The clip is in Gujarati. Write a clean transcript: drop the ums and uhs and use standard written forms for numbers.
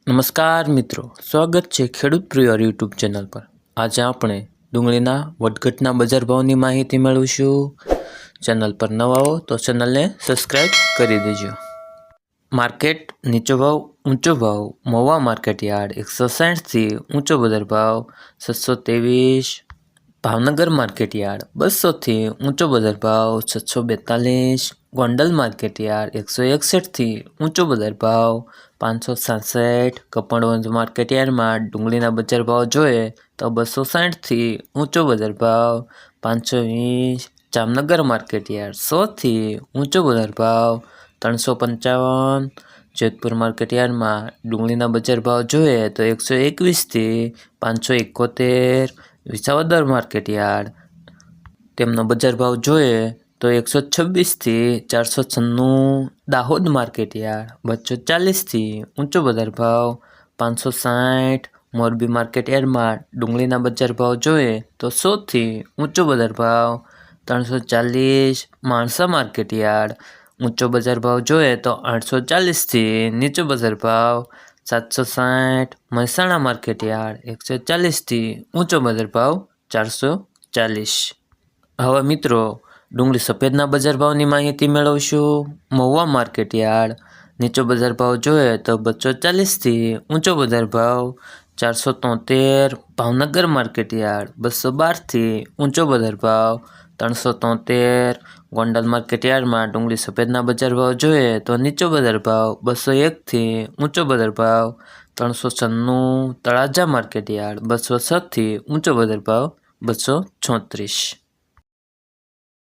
નમસ્કાર મિત્રો, સ્વાગત છે ખેડૂત પ્રિય યુટ્યુબ ચેનલ પર। આજે આપણે ડુંગળીના વધઘટના બજાર ભાવની માહિતી મેળવીશું। ચેનલ પર નવા હો તો ચેનલને સબસ્ક્રાઈબ કરી દેજો। માર્કેટ નીચો ભાવ ઊંચો ભાવ મહુવા માર્કેટ યાર્ડ 160 થી ઊંચો બજાર ભાવ 723। ભાવનગર માર્કેટ યાર્ડ 200 થી ઊંચો બજાર ભાવ 642। ગોંડલ માર્કેટ યાર્ડ 161 થી ઊંચો બજાર ભાવ 567। કપડવંજ માર્કેટ યાર્ડમાં ડુંગળીના બજાર ભાવ જોઈએ તો 260 થી ઊંચો બજાર ભાવ 520। જામનગર માર્કેટ યાર્ડ 100 થી ઊંચો બજાર ભાવ 355। જેતપુર માર્કેટ યાર્ડમાં ડુંગળીના બજાર ભાવ જોઈએ તો 121 થી 571। વિસાવદર માર્કેટ યાર્ડ તેમનો બજાર ભાવ જોઈએ તો 126 થી 496। દાહોદ માર્કેટ યાર્ડ 240 થી ઊંચો બજાર ભાવ 560। મોરબી માર્કેટ યાર્ડમાં ડુંગળીના બજાર ભાવ જોઈએ તો 100 થી ઊંચો બજાર ભાવ 340। માણસા માર્કેટ યાર્ડ ઊંચો બજાર ભાવ જોઈએ તો 840 થી નીચો બજાર ભાવ 760। મહેસાણા માર્કેટ યાર્ડ 140 થી ઊંચો બજાર ભાવ 440। હવે મિત્રો ડુંગળી સફેદના બજાર ભાવની માહિતી મેળવીશું। મહુવા માર્કેટ યાર્ડ નીચો બજાર ભાવ જોઈએ તો 240 થી ઊંચો બજાર ભાવ 473। ભાવનગર માર્કેટ યાર્ડ 212 થી ઊંચો બજાર ભાવ 373। ગોંડલ માર્કેટ યાર્ડમાં ડુંગળી સફેદના બજાર ભાવ જોઈએ તો નીચો બજાર ભાવ 201 થી ઊંચો બજાર ભાવ 396। તળાજા માર્કેટ યાર્ડ 206 થી ઊંચો બજાર ભાવ 236।